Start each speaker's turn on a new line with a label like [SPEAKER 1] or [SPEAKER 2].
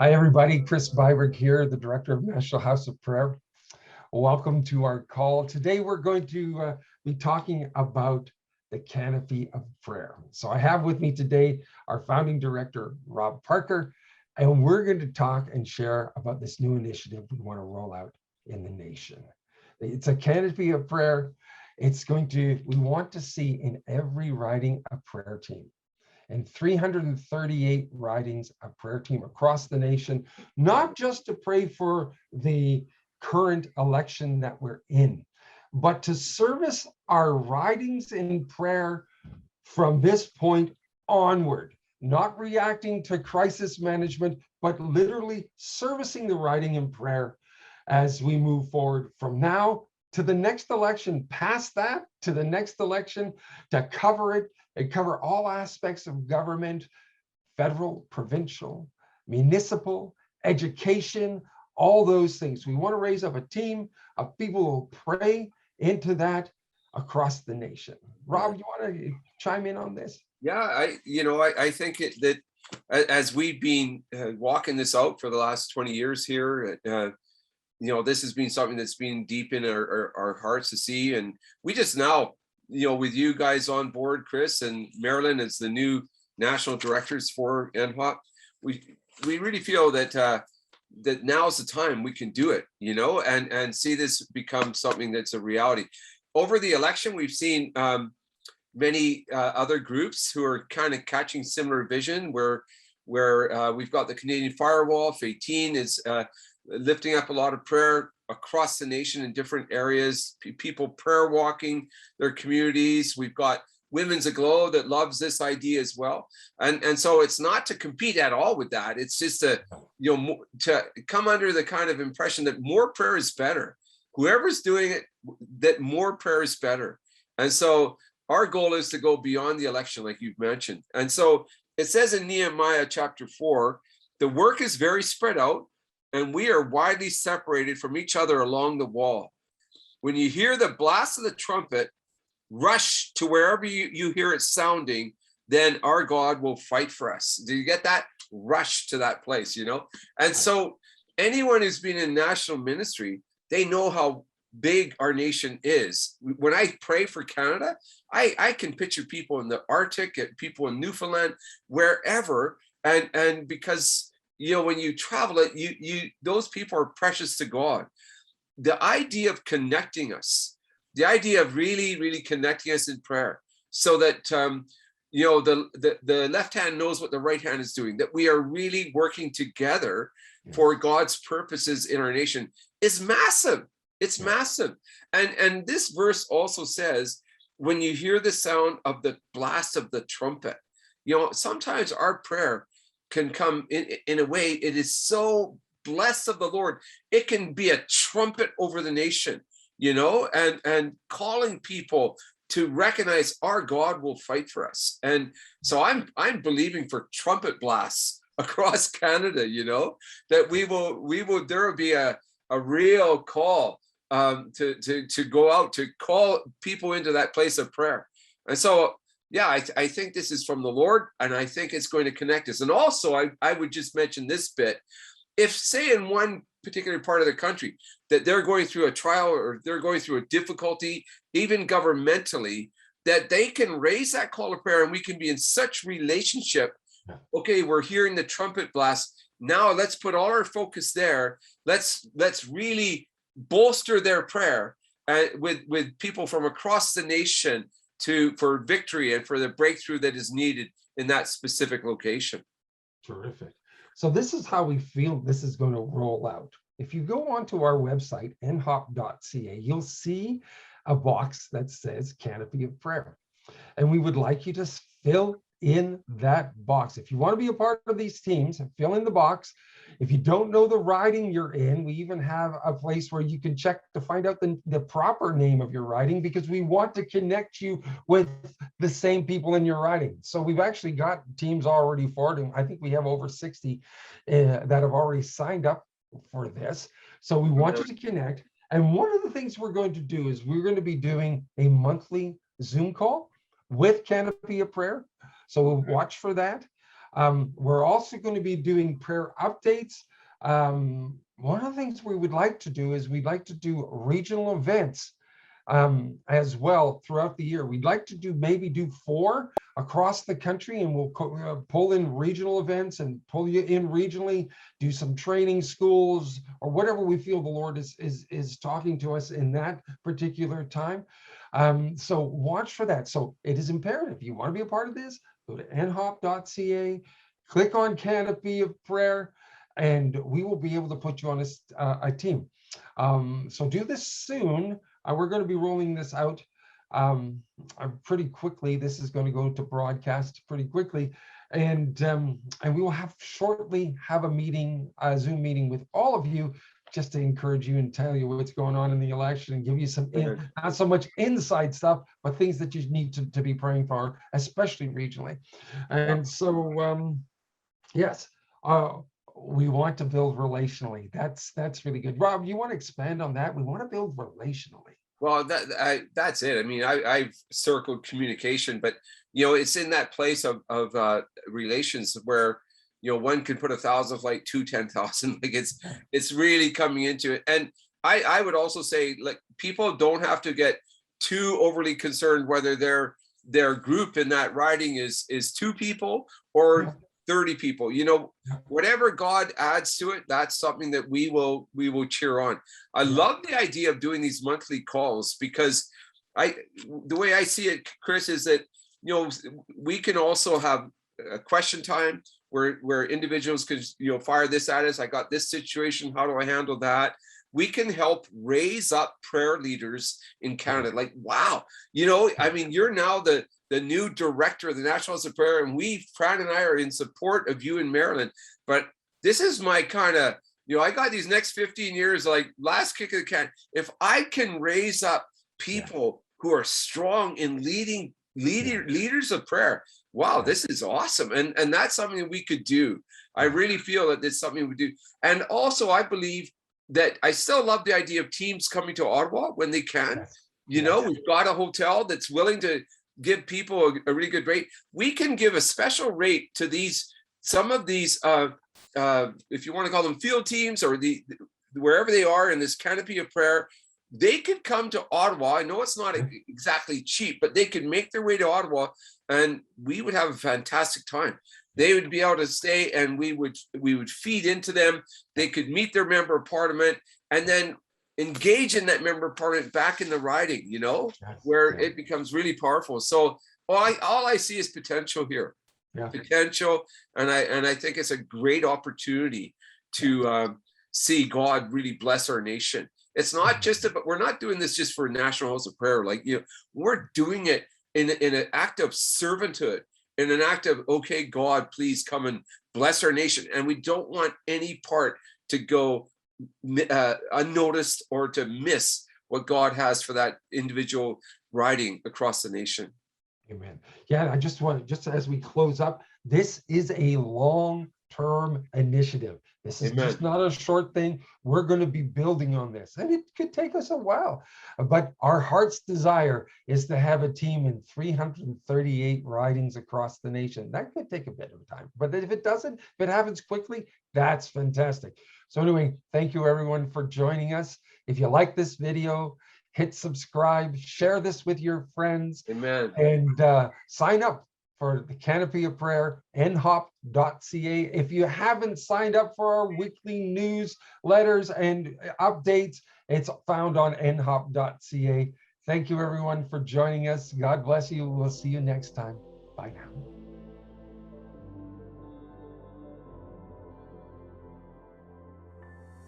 [SPEAKER 1] Hi, everybody. Chris Byberg here, the director of National House of Prayer. Welcome to our call. Today, we're going to be talking about the Canopy of Prayer. So I have with me today our founding director, Rob Parker, and we're going to talk and share about this new initiative we want to roll out in the nation. It's a Canopy of Prayer. We want to see in every riding a prayer team and 338 ridings a prayer team across the nation, not just to pray for the current election that we're in, but to service our ridings in prayer from this point onward, not reacting to crisis management, but literally servicing the riding in prayer as we move forward from now to the next election, past that to the next election, to cover it and cover all aspects of government, federal, provincial, municipal, education, all those things. We want to raise up a team of people who will pray into that across the nation. Rob, you want to chime in on this?
[SPEAKER 2] Yeah, I think that as we've been walking this out for the last 20 years here, this has been something that's been deep in our hearts to see. And we just now, with you guys on board, Chris and Marilyn as the new national directors for NHOP, we really feel that that now's the time we can do it, and see this become something that's a reality. Over the election, we've seen many other groups who are kind of catching similar vision, where we've got the Canadian Firewall. 18 is lifting up a lot of prayer across the nation in different areas, people prayer walking their communities. We've got Women's Aglow that loves this idea as well. And so it's not to compete at all with that. It's just to come under the kind of impression that more prayer is better. Whoever's doing it, that more prayer is better. And so our goal is to go beyond the election, like you've mentioned. And so it says in Nehemiah chapter 4, the work is very spread out, and we are widely separated from each other along the wall. When you hear the blast of the trumpet, rush to wherever you hear it sounding, then our God will fight for us. Do you get that? Rush to that place, And so anyone who's been in national ministry, they know how big our nation is. When I pray for Canada, I can picture people in the Arctic, people in Newfoundland, wherever, and because when you travel it, you those people are precious to God. The idea of connecting us, the idea of really connecting us in prayer, so that the left hand knows what the right hand is doing, that we are really working together for God's purposes in our nation, is massive. It's massive. And this verse also says, when you hear the sound of the blast of the trumpet, sometimes our prayer can come in a way, it is so blessed of the Lord. It can be a trumpet over the nation, and calling people to recognize our God will fight for us. And so I'm believing for trumpet blasts across Canada, that there will be a real call to go out, to call people into that place of prayer. And so, I think this is from the Lord, and I think it's going to connect us. And also, I would just mention this bit. If, say, in one particular part of the country that they're going through a trial or they're going through a difficulty, even governmentally, that they can raise that call of prayer, and we can be in such relationship. Okay, we're hearing the trumpet blast. Now let's put all our focus there. Let's really bolster their prayer with people from across the nation for victory and for the breakthrough that is needed in that specific location.
[SPEAKER 1] Terrific. So this is how we feel this is going to roll out. If you go onto our website, nhop.ca, you'll see a box that says Canopy of Prayer. And we would like you to fill in that box. If you want to be a part of these teams, fill in the box. If you don't know the riding you're in, we even have a place where you can check to find out the proper name of your riding, because we want to connect you with the same people in your riding. So we've actually got teams already for it, and I think we have over 60 that have already signed up for this. So we want you to connect. And one of the things we're going to do is we're going to be doing a monthly Zoom call with Canopy of Prayer. So we'll watch for that. We're also going to be doing prayer updates. One of the things we would like to do is we'd like to do regional events as well throughout the year. We'd like to maybe do 4 across the country, and we'll pull in regional events and pull you in regionally, do some training schools or whatever we feel the Lord is talking to us in that particular time. So watch for that. So it is imperative. You want to be a part of this, go to nhop.ca, click on Canopy of Prayer, and we will be able to put you on a team. So do this soon. We're going to be rolling this out pretty quickly. This is going to go to broadcast pretty quickly, and we will shortly have a meeting, a Zoom meeting with all of you, just to encourage you and tell you what's going on in the election and give you some not so much inside stuff, but things that you need to be praying for, especially regionally. And so yes, we want to build relationally. That's really good. Rob, you want to expand on that? We want to build relationally.
[SPEAKER 2] Well, that's it. I mean, I've circled communication, but it's in that place of relations where one can put 1,000 like 2 10,000. Like it's really coming into it. And I would also say, like, people don't have to get too overly concerned whether their group in that riding is 2 people or 30 people. Whatever God adds to it, that's something that we will cheer on. I love the idea of doing these monthly calls, because the way I see it, Chris, is that we can also have a question time where individuals could fire this at us. I got this situation, how do I handle that? We can help raise up prayer leaders in Canada. Like, wow, I mean, you're now the new director of the National House of Prayer, and Fran and I are in support of you in Maryland. But this is my kind of, I got these next 15 years, like last kick of the can. If I can raise up people who are strong in leaders of prayer, wow, this is awesome. And that's something that we could do. I really feel that it's something we do. And also, I believe that I still love the idea of teams coming to Ottawa when they can. We've got a hotel that's willing to give people a really good rate. We can give a special rate to some of these, if you want to call them field teams, or wherever they are in this Canopy of Prayer. They could come to Ottawa. I know it's not exactly cheap, but they could make their way to Ottawa, and we would have a fantastic time. They would be able to stay, and we would feed into them. They could meet their member of parliament, and then engage in that member of parliament back in the riding, where it becomes really powerful. So all I see is potential here, potential. And I think it's a great opportunity to see God really bless our nation. It's not just about, we're not doing this just for National House of Prayer. Like, we're doing it in an act of servanthood, in an act of, okay, God, please come and bless our nation. And we don't want any part to go unnoticed or to miss what God has for that individual riding across the nation.
[SPEAKER 1] Amen. Yeah, I just as we close up, this is a long-term initiative. This is just not a short thing. We're going to be building on this, and it could take us a while, but our heart's desire is to have a team in 338 ridings across the nation. That could take a bit of time, but if it doesn't, if it happens quickly, that's fantastic. So anyway, thank you everyone for joining us. If you like this video, hit subscribe, share this with your friends, and sign up for the Canopy of Prayer, nhop.ca. If you haven't signed up for our weekly newsletters and updates, it's found on nhop.ca. Thank you everyone for joining us. God bless you. We'll see you next time. Bye now.